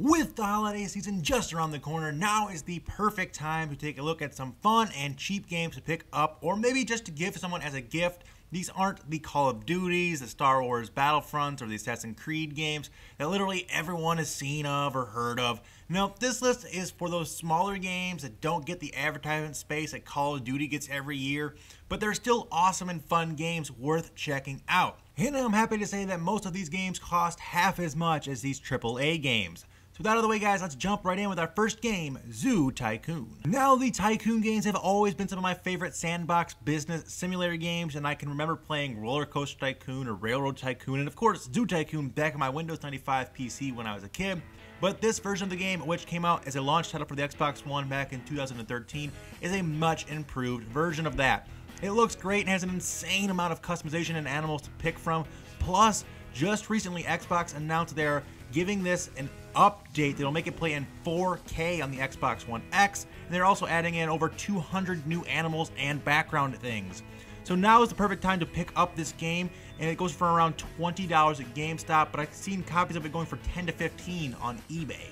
With the holiday season just around the corner, now is the perfect time to take a look at some fun and cheap games to pick up, or maybe just to give someone as a gift. These aren't the Call of Duties, the Star Wars Battlefronts, or the Assassin's Creed games that literally everyone has seen of or heard of. No, this list is for those smaller games that don't get the advertisement space that Call of Duty gets every year, but they're still awesome and fun games worth checking out. And I'm happy to say that most of these games cost half as much as these AAA games. So with that out of the way, guys, let's jump right in with our first game, Zoo Tycoon. Now, the Tycoon games have always been some of my favorite sandbox business simulator games, and I can remember playing Roller Coaster Tycoon or Railroad Tycoon, and of course, Zoo Tycoon back on my Windows 95 PC when I was a kid. But this version of the game, which came out as a launch title for the Xbox One back in 2013, is a much improved version of that. It looks great and has an insane amount of customization and animals to pick from. Plus, just recently, Xbox announced they're giving this an update that'll make it play in 4K on the Xbox One X, and they're also adding in over 200 new animals and background things. So now is the perfect time to pick up this game, and it goes for around $20 at GameStop, but I've seen copies of it going for $10 to $15 on eBay.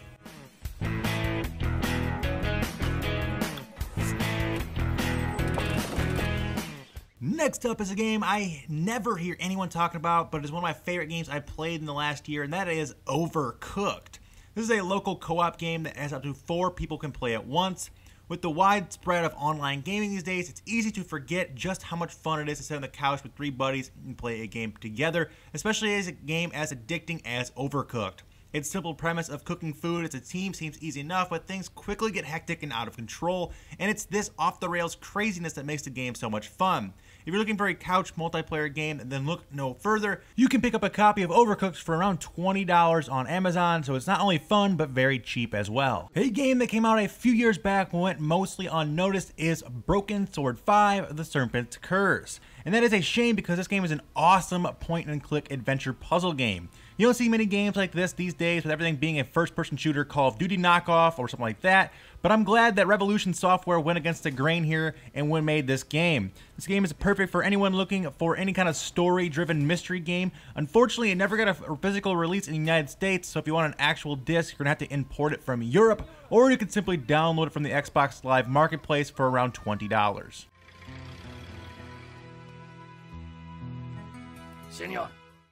Next up is a game I never hear anyone talking about, but is one of my favorite games I've played in the last year, and that is Overcooked. This is a local co-op game that has up to 4 people can play at once. With the widespread of online gaming these days, it's easy to forget just how much fun it is to sit on the couch with 3 buddies and play a game together, especially as a game as addicting as Overcooked. Its simple premise of cooking food as a team seems easy enough, but things quickly get hectic and out of control, and it's this off-the-rails craziness that makes the game so much fun. If you're looking for a couch multiplayer game, then look no further. You can pick up a copy of Overcooked for around $20 on Amazon, so it's not only fun, but very cheap as well. A game that came out a few years back and went mostly unnoticed is Broken Sword 5: The Serpent's Curse. And that is a shame because this game is an awesome point-and-click adventure puzzle game. You don't see many games like this these days, with everything being a first-person shooter Call of Duty knockoff or something like that, but I'm glad that Revolution Software went against the grain here and made this game. This game is perfect for anyone looking for any kind of story-driven mystery game. Unfortunately, it never got a physical release in the United States, so if you want an actual disc, you're going to have to import it from Europe, or you can simply download it from the Xbox Live Marketplace for around $20. Senor.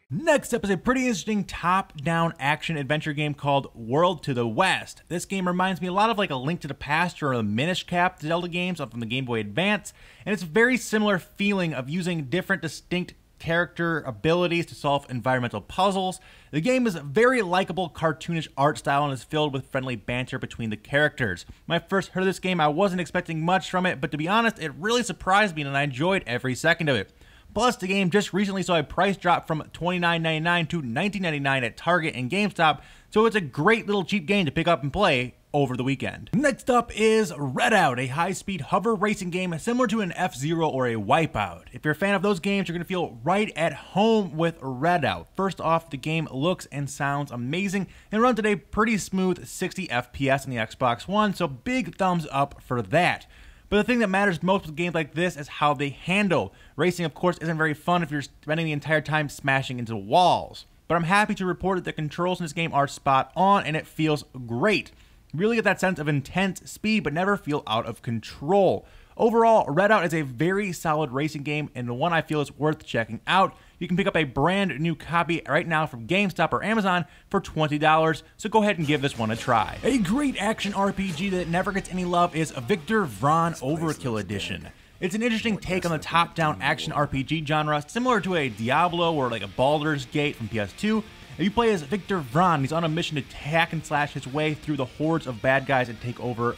Next up is a pretty interesting top-down action-adventure game called World to the West. This game reminds me a lot of like a Link to the Past or a Minish Cap Zelda games from the Game Boy Advance, and it's a very similar feeling of using different distinct character abilities to solve environmental puzzles. The game is a very likable cartoonish art style and is filled with friendly banter between the characters. When I first heard of this game, I wasn't expecting much from it, but to be honest, it really surprised me and I enjoyed every second of it. Plus, the game just recently saw a price drop from $29.99 to $19.99 at Target and GameStop, so it's a great little cheap game to pick up and play over the weekend. Next up is Redout, a high-speed hover racing game similar to an F-Zero or a Wipeout. If you're a fan of those games, you're going to feel right at home with Redout. First off, the game looks and sounds amazing and runs at a pretty smooth 60 FPS on the Xbox One, so big thumbs up for that. But the thing that matters most with games like this is how they handle. Racing, of course, isn't very fun if you're spending the entire time smashing into walls. But I'm happy to report that the controls in this game are spot on and it feels great. You really get that sense of intense speed but never feel out of control. Overall, Redout is a very solid racing game and the one I feel is worth checking out. You can pick up a brand new copy right now from GameStop or Amazon for $20, so go ahead and give this one a try. A great action RPG that never gets any love is Victor Braun Overkill Edition. It's an interesting take on the top-down action RPG genre, similar to a Diablo or like a Baldur's Gate from PS2. If you play as Victor Braun, he's on a mission to hack and slash his way through the hordes of bad guys and take over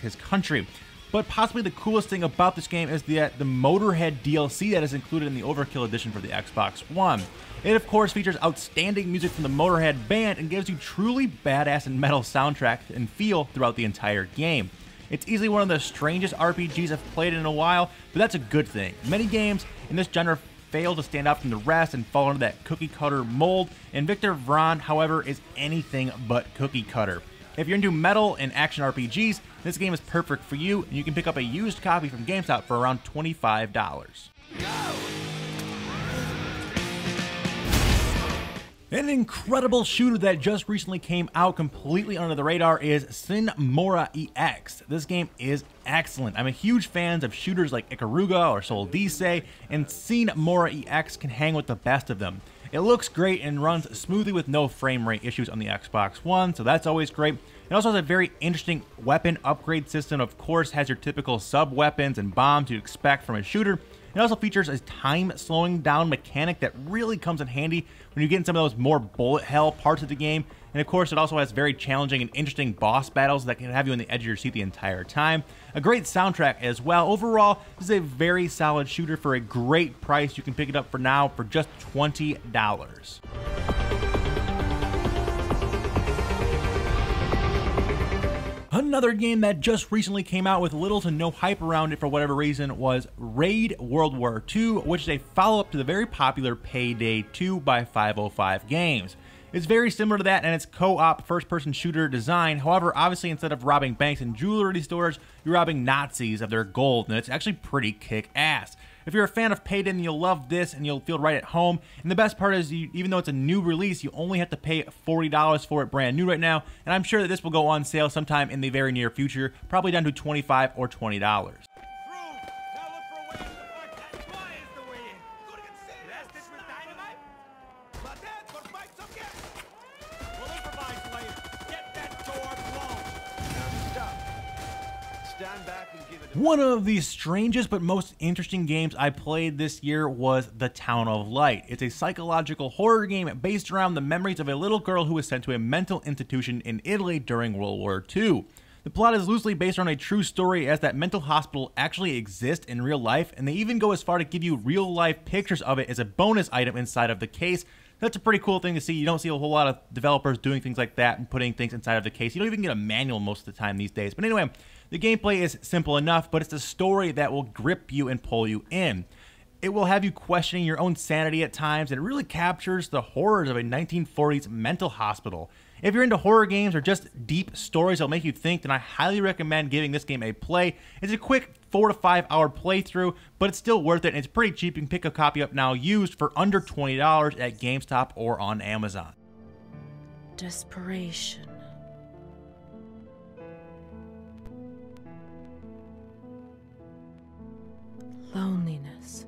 his country. But possibly the coolest thing about this game is that the Motorhead DLC that is included in the Overkill edition for the Xbox One. It of course features outstanding music from the Motorhead band and gives you truly badass and metal soundtrack and feel throughout the entire game. It's easily one of the strangest RPGs I've played in a while, but that's a good thing. Many games in this genre fail to stand out from the rest and fall into that cookie cutter mold, and Victor Braun, however, is anything but cookie cutter. If you're into metal and action RPGs, this game is perfect for you, and you can pick up a used copy from GameStop for around $25. An incredible shooter that just recently came out completely under the radar is Morra X. This game is excellent. I'm a huge fan of shooters like Ikaruga or Soldice, and Morra X can hang with the best of them. It looks great and runs smoothly with no frame rate issues on the Xbox One, so that's always great. It also has a very interesting weapon upgrade system. Of course, has your typical sub-weapons and bombs you'd expect from a shooter. It also features a time slowing down mechanic that really comes in handy when you get in some of those more bullet hell parts of the game. And of course, it also has very challenging and interesting boss battles that can have you on the edge of your seat the entire time. A great soundtrack as well. Overall, this is a very solid shooter for a great price. You can pick it up for now for just $20. Another game that just recently came out with little to no hype around it for whatever reason was Raid World War II, which is a follow-up to the very popular Payday 2 by 505 Games. It's very similar to that, and it's co-op first-person shooter design. However, obviously instead of robbing banks and jewelry stores, you're robbing Nazis of their gold, and it's actually pretty kick-ass. If you're a fan of Payday, then you'll love this and you'll feel right at home. And the best part is, even though it's a new release, you only have to pay $40 for it brand new right now. And I'm sure that this will go on sale sometime in the very near future, probably down to $25 or $20. One of the strangest but most interesting games I played this year was The Town of Light. It's a psychological horror game based around the memories of a little girl who was sent to a mental institution in Italy during World War II. The plot is loosely based on a true story, as that mental hospital actually exists in real life, and they even go as far to give you real life pictures of it as a bonus item inside of the case. That's a pretty cool thing to see. You don't see a whole lot of developers doing things like that and putting things inside of the case. You don't even get a manual most of the time these days. But anyway, the gameplay is simple enough, but it's a story that will grip you and pull you in. It will have you questioning your own sanity at times, and it really captures the horrors of a 1940s mental hospital. If you're into horror games or just deep stories that'll make you think, then I highly recommend giving this game a play. It's a quick 4 to 5 hour playthrough, but it's still worth it, and it's pretty cheap. You can pick a copy up now used for under $20 at GameStop or on Amazon. Desperation. Loneliness.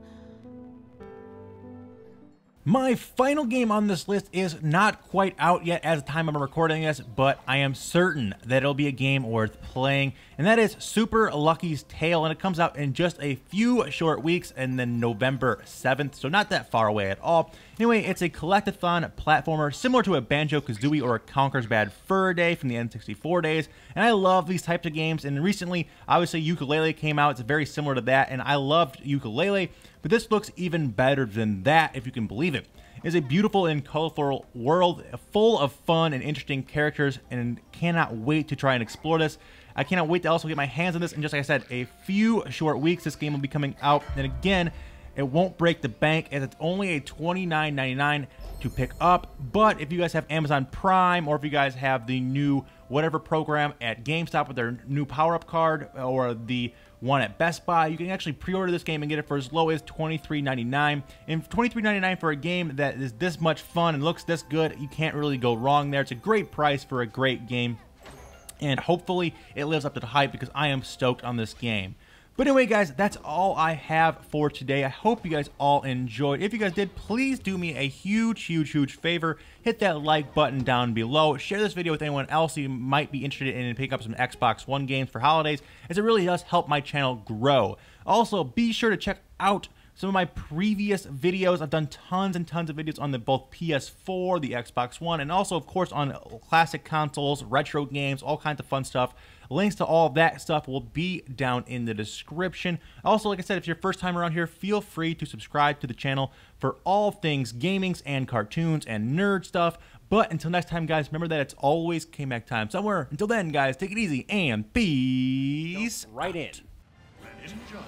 My final game on this list is not quite out yet at the time I'm recording this, but I am certain that it'll be a game worth playing, and that is Super Lucky's Tale, and it comes out in just a few short weeks, and then November 7th, so not that far away at all. Anyway, it's a collectathon platformer similar to a Banjo-Kazooie or a Conker's Bad Fur Day from the N64 days, and I love these types of games. And recently, obviously, Yooka-Laylee came out. It's very similar to that, and I loved Yooka-Laylee, but this looks even better than that, if you can believe it. It's a beautiful and colorful world full of fun and interesting characters, and cannot wait to try and explore this. I cannot wait to also get my hands on this in, just like I said, a few short weeks. This game will be coming out, and again, it won't break the bank, as it's only a $29.99 to pick up. But if you guys have Amazon Prime, or if you guys have the new whatever program at GameStop with their new power-up card, or the one at Best Buy, you can actually pre-order this game and get it for as low as $23.99. And $23.99 for a game that is this much fun and looks this good, you can't really go wrong there. It's a great price for a great game, and hopefully it lives up to the hype, because I am stoked on this game. But anyway, guys, that's all I have for today. I hope you guys all enjoyed. If you guys did, please do me a huge favor. Hit that like button down below. Share this video with anyone else you might be interested in picking up some Xbox One games for holidays, as it really does help my channel grow. Also, be sure to check out some of my previous videos. I've done tons and tons of videos on both PS4, the Xbox One, and also, of course, on classic consoles, retro games, all kinds of fun stuff. Links to all of that stuff will be down in the description. Also, like I said, if it's your first time around here, feel free to subscribe to the channel for all things gamings and cartoons and nerd stuff. But until next time, guys, remember that it's always K-Mac time somewhere. Until then, guys, take it easy and peace. Right in. Enjoy.